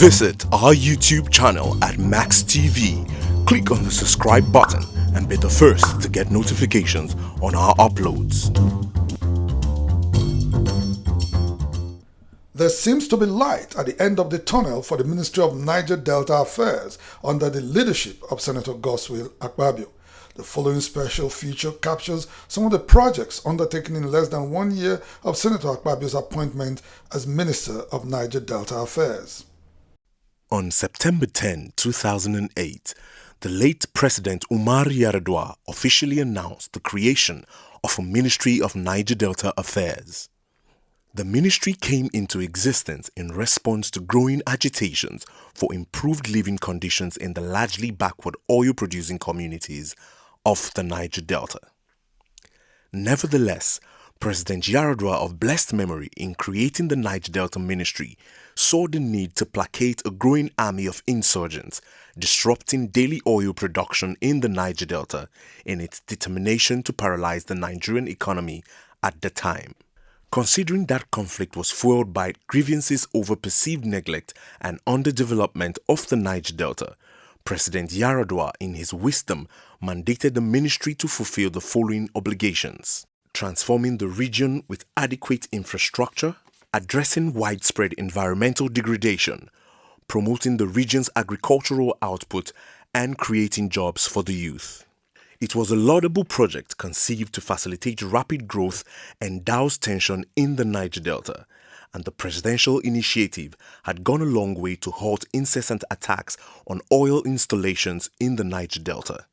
Visit our YouTube channel at Max TV. Click on the subscribe button and be the first to get notifications on our uploads. There seems to be light at the end of the tunnel for the Ministry of Niger Delta Affairs under the leadership of Senator Sen Akpabio. The following special feature captures some of the projects undertaken in less than 1 year of Senator Akpabio's appointment as Minister of Niger Delta Affairs. On September 10, 2008, the late President Umar Yar'Adua officially announced the creation of a Ministry of Niger Delta Affairs. The ministry came into existence in response to growing agitations for improved living conditions in the largely backward oil-producing communities of the Niger Delta. Nevertheless, President Yar'Adua of blessed memory in creating the Niger Delta Ministry saw the need to placate a growing army of insurgents disrupting daily oil production in the Niger Delta in its determination to paralyze the Nigerian economy at the time. Considering that conflict was fueled by grievances over perceived neglect and underdevelopment of the Niger Delta, President Yar'Adua, in his wisdom, mandated the ministry to fulfill the following obligations: transforming the region with adequate infrastructure, addressing widespread environmental degradation, promoting the region's agricultural output, and creating jobs for the youth. It was a laudable project conceived to facilitate rapid growth and douse tension in the Niger Delta, and the presidential initiative had gone a long way to halt incessant attacks on oil installations in the Niger Delta.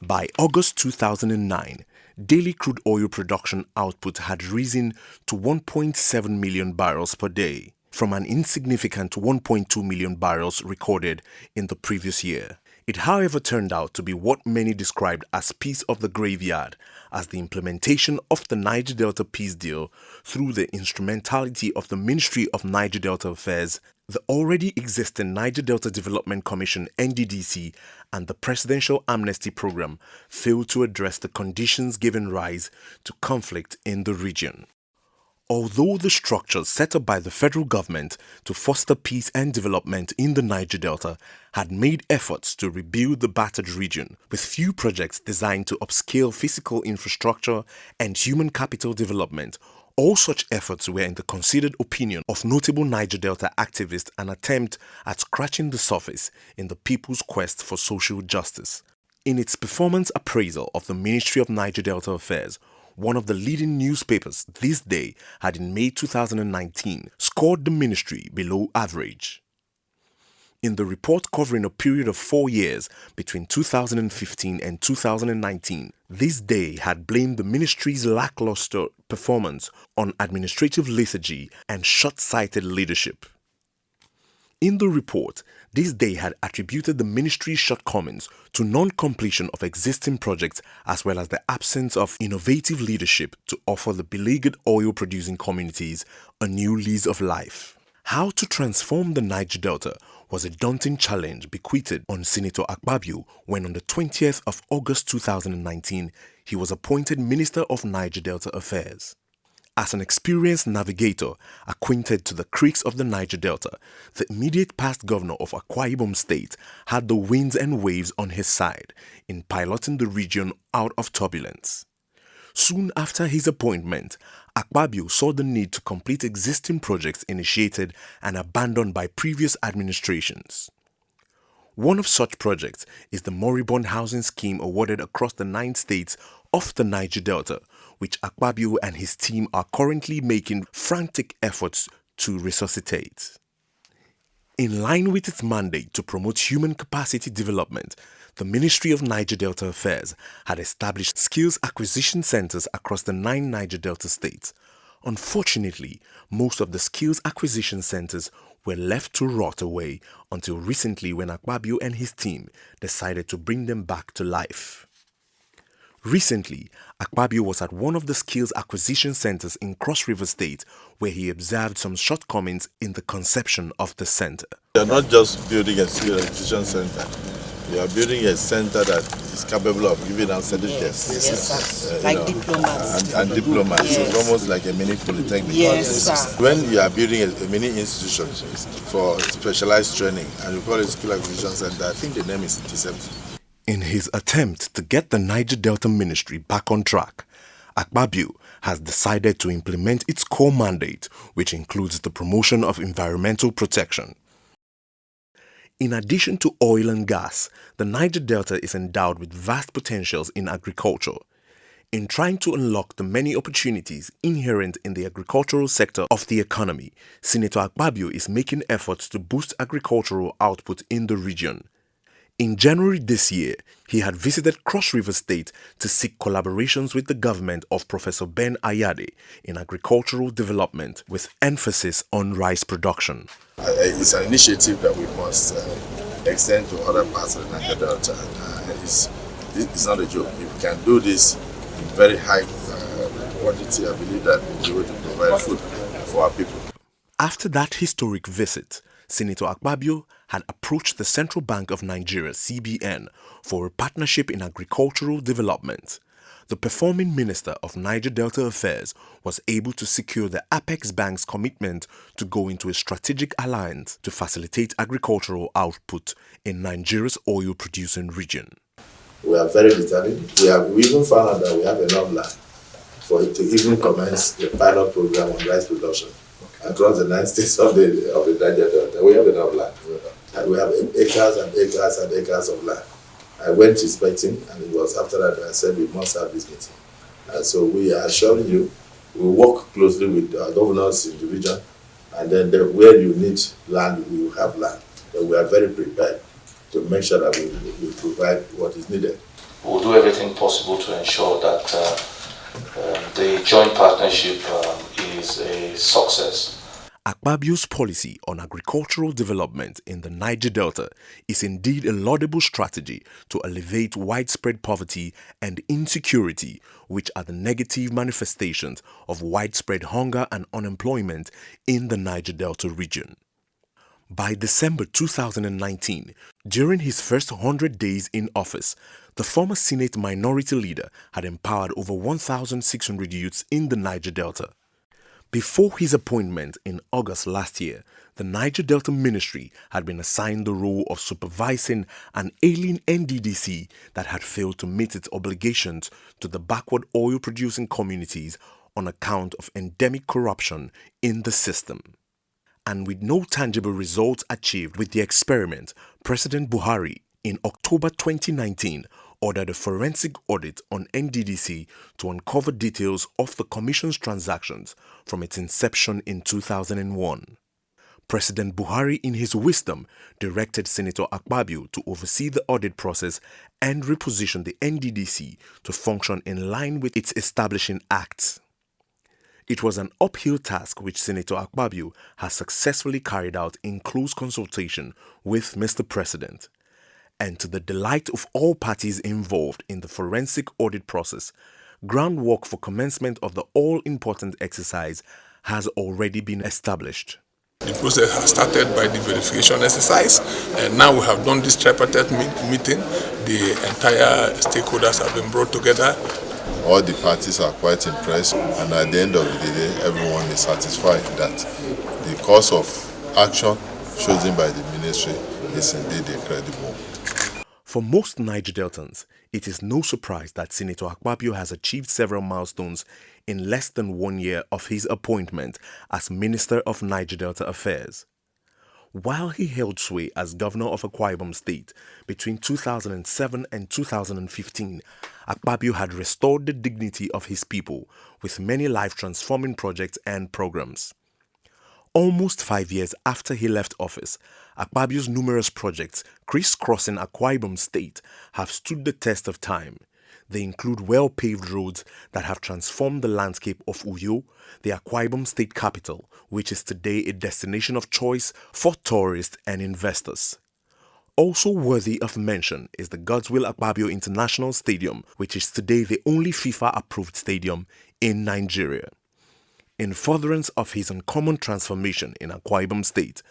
By August 2009, daily crude oil production output had risen to 1.7 million barrels per day, from an insignificant 1.2 million barrels recorded in the previous year. It, however, turned out to be what many described as piece of the graveyard, as the implementation of the Niger Delta Peace Deal through the instrumentality of the Ministry of Niger Delta Affairs, the already existing Niger Delta Development Commission (NDDC), and the Presidential Amnesty Program failed to address the conditions giving rise to conflict in the region. Although the structures set up by the federal government to foster peace and development in the Niger Delta had made efforts to rebuild the battered region, with few projects designed to upscale physical infrastructure and human capital development, all such efforts were, in the considered opinion of notable Niger Delta activists, an attempt at scratching the surface in the people's quest for social justice. In its performance appraisal of the Ministry of Niger Delta Affairs, one of the leading newspapers this day had in May 2019 scored the ministry below average. In the report covering a period of 4 years between 2015 and 2019, this day had blamed the ministry's lackluster performance on administrative lethargy and short-sighted leadership. In the report, this day had attributed the ministry's shortcomings to non-completion of existing projects as well as the absence of innovative leadership to offer the beleaguered oil-producing communities a new lease of life. How to transform the Niger Delta was a daunting challenge bequeathed on Senator Akpabio when on the 20th of August 2019 he was appointed Minister of Niger Delta Affairs. As an experienced navigator acquainted to the creeks of the Niger Delta, the immediate past governor of Akwa Ibom State had the winds and waves on his side in piloting the region out of turbulence. Soon after his appointment, Akpabio saw the need to complete existing projects initiated and abandoned by previous administrations. One of such projects is the moribund housing scheme awarded across the 9 states of the Niger Delta, which Akpabio and his team are currently making frantic efforts to resuscitate. In line with its mandate to promote human capacity development, the Ministry of Niger Delta Affairs had established skills acquisition centers across the 9 Niger Delta states. Unfortunately, most of the skills acquisition centers were left to rot away until recently when Akpabio and his team decided to bring them back to life. Recently, Akpabio was at one of the skills acquisition centers in Cross River State where he observed some shortcomings in the conception of the center. They are not just building a skills acquisition center. You are building a center that is capable of giving out certificates. Yes, sir. Like diplomats. And diplomats. Yes. So it's almost like a mini polytechnic. Yes, sir. When you are building a mini institution for specialized training and you call it School Acquisition Center, I think the name is deceptive. In his attempt to get the Niger Delta Ministry back on track, Akpabio has decided to implement its core mandate, which includes the promotion of environmental protection. In addition to oil and gas, the Niger Delta is endowed with vast potentials in agriculture. In trying to unlock the many opportunities inherent in the agricultural sector of the economy, Senator Akpabio is making efforts to boost agricultural output in the region. In January this year, he had visited Cross River State to seek collaborations with the government of Professor Ben Ayade in agricultural development with emphasis on rice production. It's an initiative that we must extend to other parts of the Niger Delta. It's not a joke. If we can do this in very high quantity, I believe that we'll be able to provide food for our people. After that historic visit, Senator Akpabio had approached the Central Bank of Nigeria (CBN) for a partnership in agricultural development. The performing Minister of Niger Delta Affairs was able to secure the Apex Bank's commitment to go into a strategic alliance to facilitate agricultural output in Nigeria's oil-producing region. We are very determined. We even found out that we have enough land for it to even commence the pilot program on rice production across the 9 states of the Niger Delta. We have enough land. And we have acres and acres and acres of land. I went inspecting, and it was after that I said we must have this meeting. And so we are assuring you, we work closely with our governors in the region, and then where you need land, we will have land. But we are very prepared to make sure that we provide what is needed. We'll do everything possible to ensure that the joint partnership is a success. Akpabio's policy on agricultural development in the Niger Delta is indeed a laudable strategy to alleviate widespread poverty and insecurity, which are the negative manifestations of widespread hunger and unemployment in the Niger Delta region. By December 2019, during his first 100 days in office, the former Senate Minority Leader had empowered over 1,600 youths in the Niger Delta. Before his appointment in August last year, the Niger Delta Ministry had been assigned the role of supervising an ailing NDDC that had failed to meet its obligations to the backward oil-producing communities on account of endemic corruption in the system. And with no tangible results achieved with the experiment, President Buhari, in October 2019, ordered a forensic audit on NDDC to uncover details of the Commission's transactions from its inception in 2001. President Buhari, in his wisdom, directed Senator Akpabio to oversee the audit process and reposition the NDDC to function in line with its establishing acts. It was an uphill task which Senator Akpabio has successfully carried out in close consultation with Mr. President. And to the delight of all parties involved in the forensic audit process, groundwork for commencement of the all-important exercise has already been established. The process has started by the verification exercise, and now we have done this tripartite meeting. The entire stakeholders have been brought together. All the parties are quite impressed, and at the end of the day, everyone is satisfied that the course of action chosen by the ministry is indeed a credible. For most Niger Deltans, it is no surprise that Senator Akpabio has achieved several milestones in less than 1 year of his appointment as Minister of Niger Delta Affairs. While he held sway as Governor of Akwa Ibom State between 2007 and 2015, Akpabio had restored the dignity of his people with many life-transforming projects and programs. Almost 5 years after he left office, Akpabio's numerous projects crisscrossing Akwa Ibom State have stood the test of time. They include well-paved roads that have transformed the landscape of Uyo, the Akwa Ibom State capital, which is today a destination of choice for tourists and investors. Also worthy of mention is the Godswill Akpabio International Stadium, which is today the only FIFA-approved stadium in Nigeria. In furtherance of his uncommon transformation in Akwa Ibom State,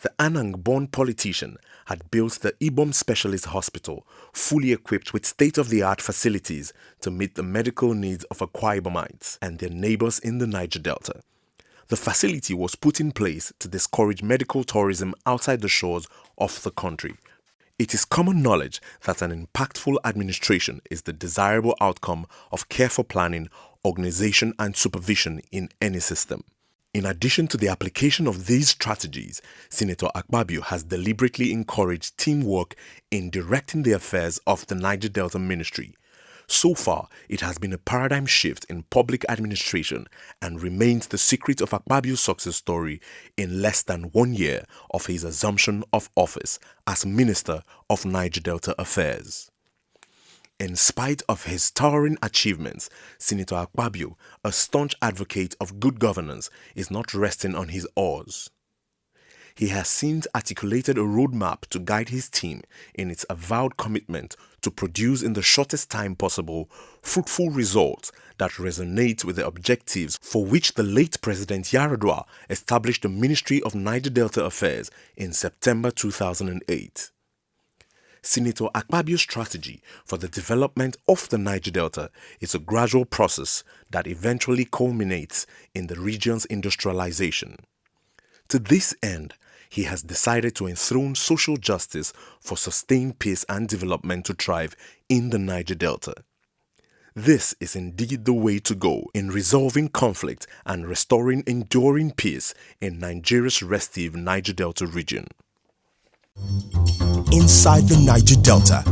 The Anang-born politician had built the Ibom Specialist Hospital, fully equipped with state-of-the-art facilities to meet the medical needs of Akwa Ibomites and their neighbors in the Niger Delta. The facility was put in place to discourage medical tourism outside the shores of the country. It is common knowledge that an impactful administration is the desirable outcome of careful planning, organization and supervision in any system. In addition to the application of these strategies, Senator Akpabio has deliberately encouraged teamwork in directing the affairs of the Niger Delta Ministry. So far, it has been a paradigm shift in public administration and remains the secret of Akpabio's success story in less than 1 year of his assumption of office as Minister of Niger Delta Affairs. In spite of his towering achievements, Senator Akpabio, a staunch advocate of good governance, is not resting on his oars. He has since articulated a roadmap to guide his team in its avowed commitment to produce in the shortest time possible fruitful results that resonate with the objectives for which the late President Yaradua established the Ministry of Niger Delta Affairs in September 2008. Senator Akpabio's strategy for the development of the Niger Delta is a gradual process that eventually culminates in the region's industrialization. To this end, he has decided to enthrone social justice for sustained peace and development to thrive in the Niger Delta. This is indeed the way to go in resolving conflict and restoring enduring peace in Nigeria's restive Niger Delta region. Inside the Niger Delta,